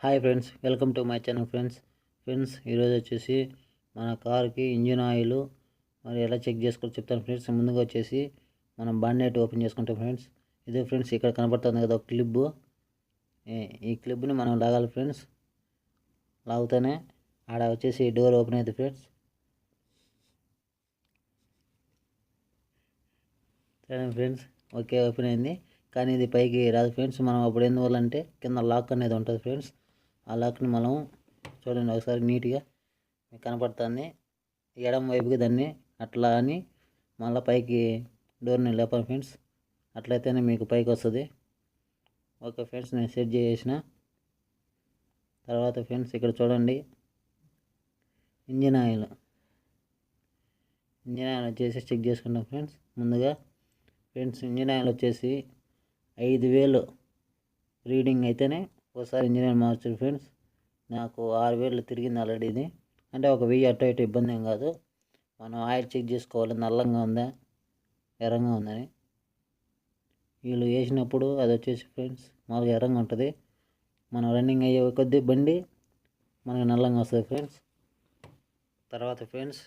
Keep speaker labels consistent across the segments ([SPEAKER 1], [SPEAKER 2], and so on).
[SPEAKER 1] Hi friends, welcome to my channel friends ఈరోజు వచ్చేసి మన కార్కి ఇంజిన్ ఆయిల్ మరి ఎలా చెక్ చేసుకోవాలో చెప్తాను ఫ్రెండ్స్. ముందుగా వచ్చేసి మనం బాండెట్ ఓపెన్ చేసుకుంటాం ఫ్రెండ్స్. ఇదే ఫ్రెండ్స్ ఇక్కడ కనబడుతుంది కదా ఒక క్లిప్. ఈ క్లిప్ని మనం లాగాలి ఫ్రెండ్స్. లాగుతూనే ఆడ వచ్చేసి డోర్ ఓపెన్ అవుతుంది ఫ్రెండ్స్. సరే ఫ్రెండ్స్, ఓకే ఓపెన్ అయింది. కానీ ఇది పైకి రాదు ఫ్రెండ్స్. మనం అప్పుడు ఎందువల్ల అంటే కింద లాక్ అనేది ఉంటుంది ఫ్రెండ్స్. ఆ లాక్ని మనం చూడండి ఒకసారి నీట్గా మీకు కనపడుతుంది. ఎడమ వైపుకి దాన్ని అట్లా అని మళ్ళీ పైకి డోర్ని లేపాలి ఫ్రెండ్స్. అట్లయితేనే మీకు పైకి వస్తుంది. ఓకే ఫ్రెండ్స్, నేను సెట్ చేసిన తర్వాత ఫ్రెండ్స్ ఇక్కడ చూడండి ఇంజిన్ ఆయిల్ వచ్చేసి చెక్ చేసుకుంటాం ఫ్రెండ్స్. ముందుగా ఫ్రెండ్స్ ఇంజిన్ ఆయిల్ వచ్చేసి 5,000 రీడింగ్ అయితేనే ఒకసారి ఇంజిన్ ఆయిల్ మార్చారు ఫ్రెండ్స్. నాకు 6,000 తిరిగింది ఆల్రెడీ. ఇది అంటే ఒక 1000 అటు ఇటు ఇబ్బంది ఏం కాదు. మనం ఆయిల్ చెక్ చేసుకోవాలి, నల్లంగా ఉందా ఎర్రంగా ఉందని. వీళ్ళు వేసినప్పుడు అది వచ్చేసి ఫ్రెండ్స్ మామూలుగా ఎర్రంగా ఉంటుంది. మనం రన్నింగ్ అయ్యే కొద్దీ బండి మనకి నల్లంగా వస్తుంది ఫ్రెండ్స్. తర్వాత ఫ్రెండ్స్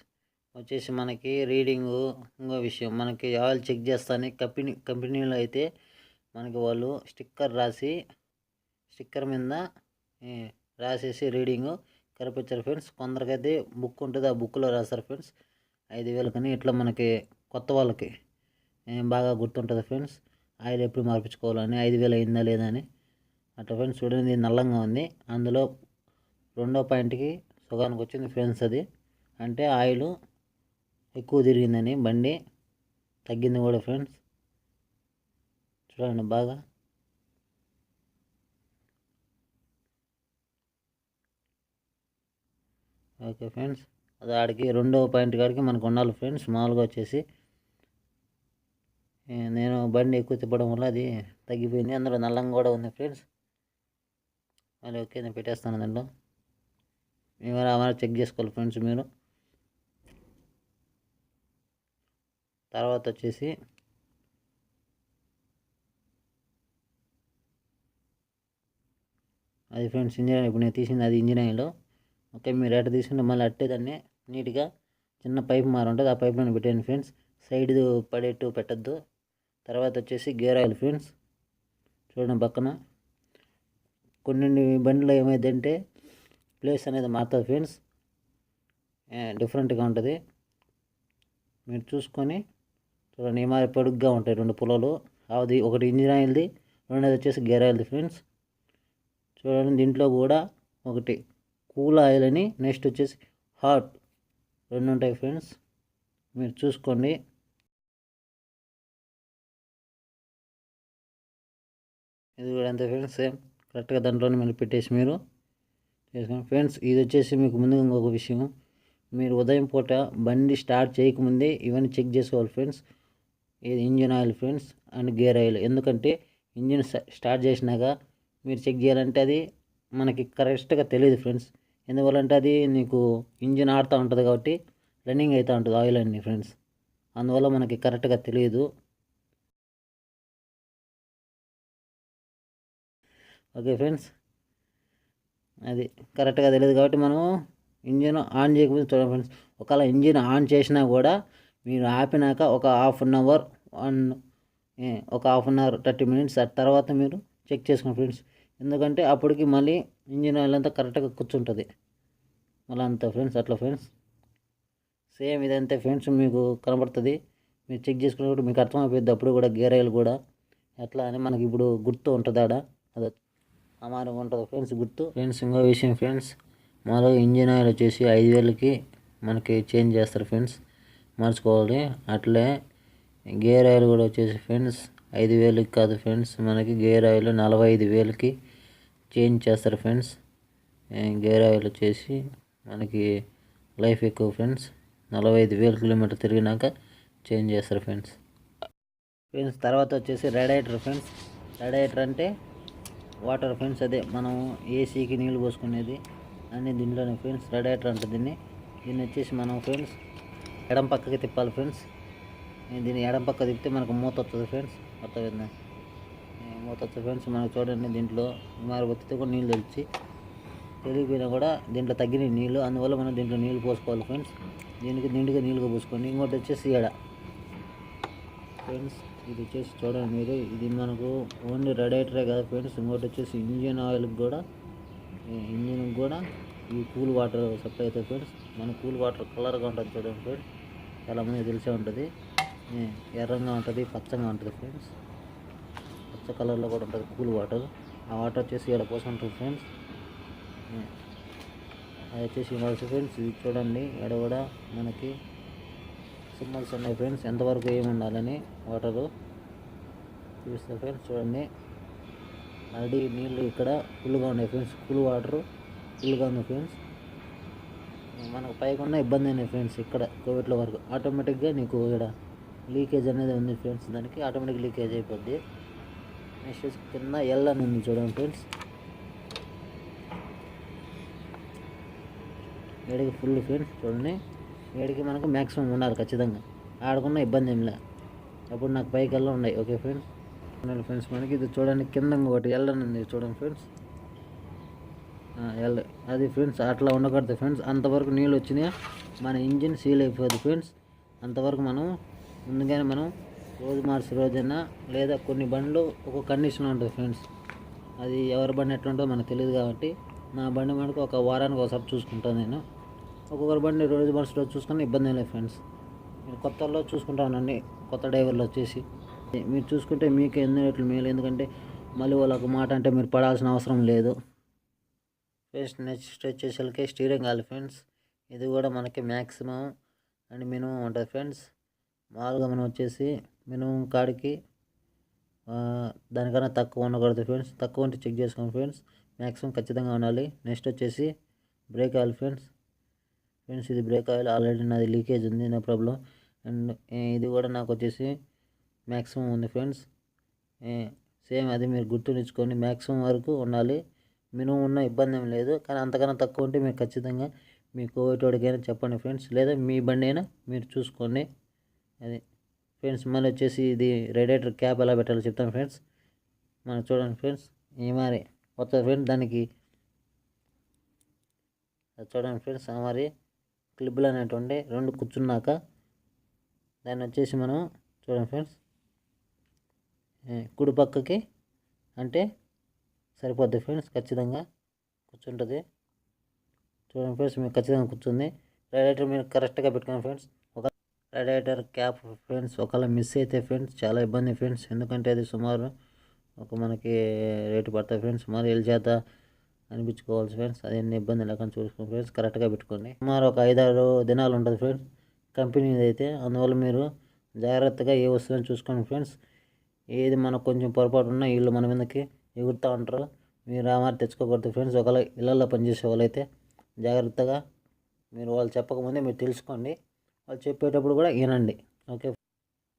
[SPEAKER 1] వచ్చేసి మనకి రీడింగు ఇంకో విషయం, మనకి ఆయిల్ చెక్ చేస్తానే కంపెనీలో అయితే మనకి వాళ్ళు స్టిక్కర్ మీద రాసేసి రీడింగు కనిపించారు ఫ్రెండ్స్. కొందరికైతే బుక్ ఉంటుంది, ఆ బుక్లో రాస్తారు ఫ్రెండ్స్ 5,000 కానీ. ఇట్లా మనకి కొత్త వాళ్ళకి బాగా గుర్తుంటుంది ఫ్రెండ్స్ ఆయిల్ ఎప్పుడు మార్పించుకోవాలని, 5,000 అయిందా లేదా అని. అట్లా ఫ్రెండ్స్ చూడండి నల్లంగా ఉంది. అందులో 2వ పాయింట్కి సుగానికి వచ్చింది ఫ్రెండ్స్. అది అంటే ఆయిల్ ఎక్కువ తిరిగిందని, బండి తగ్గింది కూడా ఫ్రెండ్స్. చూడండి బాగా. ఓకే ఫ్రెండ్స్, అది ఆడికి 2వ పాయింట్ కాడికి మనకు ఉండాలి ఫ్రెండ్స్. మామూలుగా వచ్చేసి నేను బండి ఎక్కువ తిప్పడం వల్ల అది తగ్గిపోయింది. అందులో నల్లంగా కూడా ఉంది ఫ్రెండ్స్. అది ఓకే, నేను పెట్టేస్తాను దాంట్లో. మీరు చెక్ చేసుకోవాలి ఫ్రెండ్స్ మీరు. తర్వాత వచ్చేసి అది ఫ్రెండ్స్ ఇంజిన్ ఆయిల్. ఇప్పుడు నేను తీసింది అది ఇంజిన్ ఆయిల్. ఓకే, మీరు ఎట్ట తీసుకుంటే మళ్ళీ అట్టే దాన్ని నీట్గా చిన్న పైప్ మారి ఉంటుంది, ఆ పైప్లో పెట్టండి ఫ్రెండ్స్. సైడ్ పడేట్టు పెట్టద్దు. తర్వాత వచ్చేసి గేర్ ఆయిల్ ఫ్రెండ్స్. చూడండి పక్కన కొన్ని బండిలో ఏమైందంటే ప్లేస్ అనేది మారుతుంది ఫ్రెండ్స్, డిఫరెంట్గా ఉంటుంది. మీరు చూసుకొని చూడండి. ఏమారి పొడుగ్గా ఉంటాయి 2 పుల్లలు. అది ఒకటి ఇంజిన్ ఆయిల్ది, రెండోది వచ్చేసి గేర్ ఆయిల్ది ఫ్రెండ్స్. చూడండి దీంట్లో కూడా ఒకటి కూల్ ఆయిల్ అని, నెక్స్ట్ వచ్చేసి హాట్, 2 ఉంటాయి ఫ్రెండ్స్. మీరు చూసుకోండి. ఇది కూడా అంతే ఫ్రెండ్స్, సేమ్ కరెక్ట్గా దాంట్లోనే మీరు పెట్టేసి మీరు చేసుకోండి ఫ్రెండ్స్. ఇది వచ్చేసి మీకు ముందుగా ఇంకొక విషయం, మీరు ఉదయం పూట బండి స్టార్ట్ చేయకముందే ఇవన్నీ చెక్ చేసుకోవాలి ఫ్రెండ్స్. ఇది engine oil friends and gear oil. ఎందుకంటే ఇంజిన్ స్టార్ట్ చేసినాక మీరు చెక్ చేయాలంటే అది మనకి కరెక్ట్గా తెలియదు ఫ్రెండ్స్. ఎందువల్లంటే అది నీకు ఇంజిన్ ఆడుతూ ఉంటుంది కాబట్టి రన్నింగ్ అవుతూ ఉంటుంది ఆయిల్ అన్ని ఫ్రెండ్స్. అందువల్ల మనకి కరెక్ట్గా తెలియదు. ఓకే ఫ్రెండ్స్, అది కరెక్ట్గా తెలియదు కాబట్టి మనం ఇంజిన్ ఆన్ చేయకపోతే చూడండి ఫ్రెండ్స్. ఒకవేళ ఇంజిన్ ఆన్ చేసినా కూడా మీరు ఆపినాక ఒక హాఫ్ అన్ అవర్ 30 మినిట్స్ తర్వాత మీరు చెక్ చేసుకోండి ఫ్రెండ్స్. ఎందుకంటే అప్పటికి మళ్ళీ ఇంజిన్ ఆయిల్ అంతా కరెక్ట్గా కూర్చుంటుంది మళ్ళీ అంతా ఫ్రెండ్స్. అట్లా ఫ్రెండ్స్ సేమ్ ఇదంతే ఫ్రెండ్స్, మీకు కనబడుతుంది. మీరు చెక్ చేసుకున్నప్పుడు మీకు అర్థమైపోయింది. అప్పుడు కూడా గేర్ ఆయిల్ కూడా ఎట్లా అని మనకి ఇప్పుడు గుర్తు ఉంటుంది ఆడ. అది అమారంగా ఉంటుంది ఫ్రెండ్స్ గుర్తు. ఫ్రెండ్స్ ఇంకో విషయం ఫ్రెండ్స్, మామూలుగా ఇంజిన్ ఆయిల్ వచ్చేసి 5,000కి మనకి చేంజ్ చేస్తారు ఫ్రెండ్స్, మార్చుకోవాలి. అట్లే గేర్ ఆయిల్ కూడా వచ్చేసి ఫ్రెండ్స్ 5,000కి కాదు ఫ్రెండ్స్, మనకి గేర్ ఆయిల్ 45,000కి చేంజ్ చేస్తారు ఫ్రెండ్స్. గేర్ ఆయిల్ వచ్చేసి మనకి లైఫ్ ఎక్కువ ఫ్రెండ్స్. 45,000 కిలోమీటర్ తిరిగినాక చేంజ్ చేస్తారు ఫ్రెండ్స్. తర్వాత వచ్చేసి రేడియేటర్ ఫ్రెండ్స్. రేడియేటర్ అంటే వాటర్ ఫ్రెండ్స్, అదే మనం ఏసీకి నీళ్ళు పోసుకునేది అన్నీ దీంట్లోనే ఫ్రెండ్స్. రేడియేటర్ అంటే దీన్ని వచ్చేసి మనం ఫ్రెండ్స్ ఎడం పక్కకి తిప్పాలి ఫ్రెండ్స్. దీన్ని ఎడం పక్క తిప్పితే మనకు మూత వస్తుంది ఫ్రెండ్స్. అర్థమైందా? మూత వస్తుంది ఫ్రెండ్స్. మనకు చూడండి దీంట్లో మారి ఒత్తితే కూడా నీళ్ళు తెలిసి తెలిగిపోయినా కూడా దీంట్లో తగ్గిన నీళ్ళు, అందువల్ల మనం దీంట్లో నీళ్ళు పోసుకోవాలి ఫ్రెండ్స్. దీనికి నిండుగా నీళ్ళుగా పోసుకోండి. ఇంకోటి వచ్చేసి ఈడ ఫ్రెండ్స్ ఇది వచ్చేసి చూడండి మీరు, ఇది మనకు ఓన్లీ రేడియేటరే కదా ఫ్రెండ్స్, ఇంకోటి వచ్చేసి ఇంజిన్ ఆయిల్కి కూడా ఈ కూల్ వాటర్ సప్లై అవుతుంది ఫ్రెండ్స్. మన కూల్ వాటర్ కలర్గా ఉంటుంది చూడండి ఫ్రెండ్స్, చాలామంది తెలిసే ఉంటుంది. ఎర్రంగా ఉంటుంది, పచ్చగా ఉంటుంది ఫ్రెండ్స్, పచ్చ కలర్లో కూడా ఉంటుంది కూల్ వాటర్. ఆ వాటర్ వచ్చేసి ఇక్కడ పోసుకుంటుంది ఫ్రెండ్స్. అది వచ్చేసి ఇవ్వాల్సి ఫ్రెండ్స్. ఇది చూడండి ఇక్కడ కూడా మనకి సింబల్స్ ఉన్నాయి ఫ్రెండ్స్, ఎంతవరకు ఏమి ఉండాలని వాటరు చూస్తే ఫ్రెండ్స్. చూడండి ఆల్రెడీ నీళ్ళు ఇక్కడ ఫుల్గా ఉన్నాయి ఫ్రెండ్స్, కూల్ వాటర్ ఫుల్గా ఉంది ఫ్రెండ్స్. మనకు పైకున్న ఇబ్బంది అయినాయి ఫ్రెండ్స్. ఇక్కడ కోవిడ్ల వరకు ఆటోమేటిక్గా నీకు ఇక్కడ లీకేజ్ అనేది ఉంది ఫ్రెండ్స్, దానికి ఆటోమేటిక్ లీకేజ్ అయిపోద్ది. నెక్స్ట్ కింద ఎల్ అని ఉంది చూడండి ఫ్రెండ్స్, వేడికి ఫుల్ ఫ్రెండ్స్. చూడండి వేడికి మనకు మ్యాక్సిమం ఉండాలి ఖచ్చితంగా, ఆడుకున్న ఇబ్బంది ఏం లే. అప్పుడు నాకు పైకల్లా ఉన్నాయి. ఓకే ఫ్రెండ్స్, ఫ్రెండ్స్ మనకి ఇది చూడండి కింద ఇంకొకటి ఎల్ అని ఉంది చూడండి ఫ్రెండ్స్, ఎల్ అది ఫ్రెండ్స్. అట్లా ఉండకూడదు ఫ్రెండ్స్, అంతవరకు నీళ్ళు వచ్చినాయి మన ఇంజిన్ సీల్ అయిపోద్ది ఫ్రెండ్స్. అంతవరకు మనం ముందుగానే మనం రోజు మార్చి రోజైనా, లేదా కొన్ని బండ్లు ఒక కండిషన్ ఉంటుంది ఫ్రెండ్స్, అది ఎవరి బండి ఎట్లా ఉంటుందో మనకు తెలియదు కాబట్టి నా బండి మనకు ఒక వారానికి ఒకసారి చూసుకుంటాను నేను. ఒక్కొక్కరి బండి రోజు మార్చి రోజు చూసుకుని ఇబ్బంది లేదు ఫ్రెండ్స్. నేను కొత్తలో చూసుకుంటా ఉన్నాను, కొత్త డ్రైవర్లు వచ్చేసి మీరు చూసుకుంటే మీకు ఎన్ని రేట్లు మేలు, ఎందుకంటే మళ్ళీ వాళ్ళకు మాట అంటే మీరు పడాల్సిన అవసరం లేదు ఫ్రెండ్స్. నెక్స్ట్ వచ్చేసరికి స్టీరింగ్ కావాలి ఫ్రెండ్స్. ఇది కూడా మనకి మ్యాక్సిమం అండ్ మినిమం ఉంటుంది ఫ్రెండ్స్. మామూలుగా మనం వచ్చేసి మినిమం కాడికి దానికన్నా తక్కువ ఉండకూడదు ఫ్రెండ్స్, తక్కువ ఉంటే చెక్ చేసుకోండి ఫ్రెండ్స్, మ్యాక్సిమం ఖచ్చితంగా ఉండాలి. నెక్స్ట్ వచ్చేసి బ్రేక్ ఆయిల్ ఫ్రెండ్స్. ఇది బ్రేక్ ఆయిల్ ఆల్రెడీ నాది లీకేజ్ ఉంది, నో ప్రాబ్లం. అండ్ ఇది కూడా నాకు వచ్చేసి మ్యాక్సిమం ఉంది ఫ్రెండ్స్. సేమ్ అది మీరు గుర్తుంచుకొని మ్యాక్సిమం వరకు ఉండాలి, మినిమం ఉన్న ఇబ్బంది ఏం లేదు. కానీ అంతకన్నా తక్కువ ఉంటే మీరు ఖచ్చితంగా మీ కోవిటోడికైనా చెప్పండి ఫ్రెండ్స్, లేదా మీ బండి అయినా మీరు చూసుకోండి. అది ఫ్రెండ్స్. మళ్ళీ వచ్చేసి ఇది రేడియేటర్ క్యాప్ ఎలా పెట్టాలో చెప్తాను ఫ్రెండ్స్. మనం చూడండి ఫ్రెండ్స్, ఈ మరి కొత్త ఫ్రెండ్స్ దానికి చూడండి ఫ్రెండ్స్, ఆ మరి క్లిప్లు అనేటువంటి రెండు కూర్చున్నాక దాన్ని వచ్చేసి మనం చూడండి ఫ్రెండ్స్, కుడి పక్కకి అంటే సరిపోద్ది ఫ్రెండ్స్, ఖచ్చితంగా కూర్చుంటుంది. చూడండి ఫ్రెండ్స్, మీకు ఖచ్చితంగా కూర్చుంది. రేడియేటర్ మీరు కరెక్ట్గా పెట్టుకోండి ఫ్రెండ్స్. ఒక రేడియేటర్ క్యాప్ ఫ్రెండ్స్ ఒకవేళ మిస్ అయితే ఫ్రెండ్స్ చాలా ఇబ్బంది ఫ్రెండ్స్, ఎందుకంటే అది సుమారు మనకి రేటు పడుతుంది ఫ్రెండ్స్. సుమారు ఎల్ చేత అనిపించుకోవాలి ఫ్రెండ్స్, అది ఎన్ని ఇబ్బంది లేకుండా చూసుకోండి ఫ్రెండ్స్, కరెక్ట్గా పెట్టుకోండి. సుమారు ఒక 5-6 దినాలు ఉంటుంది ఫ్రెండ్స్ కంపెనీది అయితే, అందువల్ల మీరు జాగ్రత్తగా ఏ వస్తువుని చూసుకోండి ఫ్రెండ్స్. ఏది మనకు కొంచెం పొరపాటు ఉన్నా వీళ్ళు మన మీదకి ఎగురుతూ ఉంటారు, మీరు ఆ మరి తెచ్చుకోకూడదు ఫ్రెండ్స్. ఒకవేళ ఇళ్ళల్లో పనిచేసే వాళ్ళైతే జాగ్రత్తగా మీరు వాళ్ళు చెప్పకముందే మీరు తెలుసుకోండి, వాళ్ళు చెప్పేటప్పుడు కూడా వినండి. ఓకే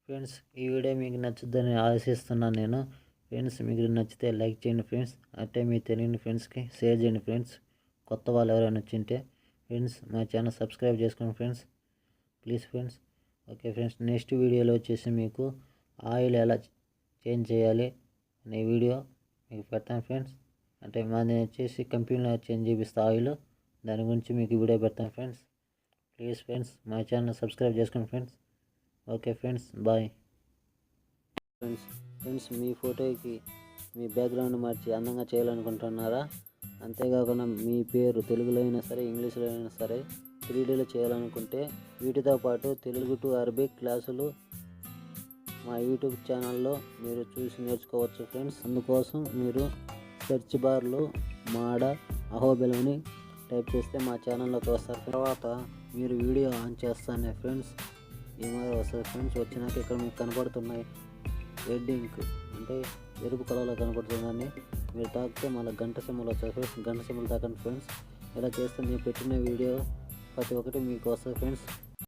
[SPEAKER 1] ఫ్రెండ్స్, ఈ వీడియో మీకు నచ్చుద్దని ఆశిస్తున్నాను నేను ఫ్రెండ్స్. మీకు నచ్చితే లైక్ చేయండి ఫ్రెండ్స్, అంటే మీ తెలియని ఫ్రెండ్స్కి షేర్ చేయండి ఫ్రెండ్స్. కొత్త వాళ్ళు ఎవరైనా వచ్చింటే ఫ్రెండ్స్ మా ఛానల్ సబ్స్క్రైబ్ చేసుకోండి friends, please friends. Okay friends, next వీడియోలో వచ్చేసి మీకు ఆయిల్ ఎలా చేంజ్ చేయాలి అనే వీడియో మీకు పెడతాను ఫ్రెండ్స్. అంటే మాది వచ్చేసి కంపెనీలో చేంజ్ చేపిస్తా ఆయిల్, దాని గురించి మీకు వీడియో పెడతాను ఫ్రెండ్స్. ప్లీజ్ ఫ్రెండ్స్ మా ఛానల్ సబ్స్క్రైబ్ చేసుకోండి friends. Okay friends, bye friends. మీ ఫోటోకి మీ బ్యాక్గ్రౌండ్ మార్చి అందంగా చేయాలనుకుంటున్నారా? అంతేకాకుండా మీ పేరు తెలుగులో అయినా సరే ఇంగ్లీష్లో అయినా సరే 3Dలో చేయాలనుకుంటే వీటితో పాటు తెలుగు టు అరబిక్ క్లాసులు మా యూట్యూబ్ ఛానల్లో మీరు చూసి నేర్చుకోవచ్చు ఫ్రెండ్స్. అందుకోసం మీరు సెర్చ్ బార్లో మాడా అహోబిలం అని టైప్ చేస్తే మా ఛానల్లోకి వస్తారు. తర్వాత మీరు వీడియో ఆన్ చేస్తానే ఫ్రెండ్స్ ఈ మాదిరి వస్తుంది ఫ్రెండ్స్. వచ్చినాక ఇక్కడ మీకు కనపడుతున్నాయి రెడ్ ఇంక్ అంటే ఎరుపు కలర్లో కనపడుతుందని మీరు తాకితే మళ్ళీ గంట సింబల్ వస్తుంది ఫ్రెండ్స్. గంట సింబల్ తాకండి ఫ్రెండ్స్. ఇలా చేస్తే నేను పెట్టిన వీడియో ప్రతి ఒక్కటి మీకు వస్తుంది ఫ్రెండ్స్.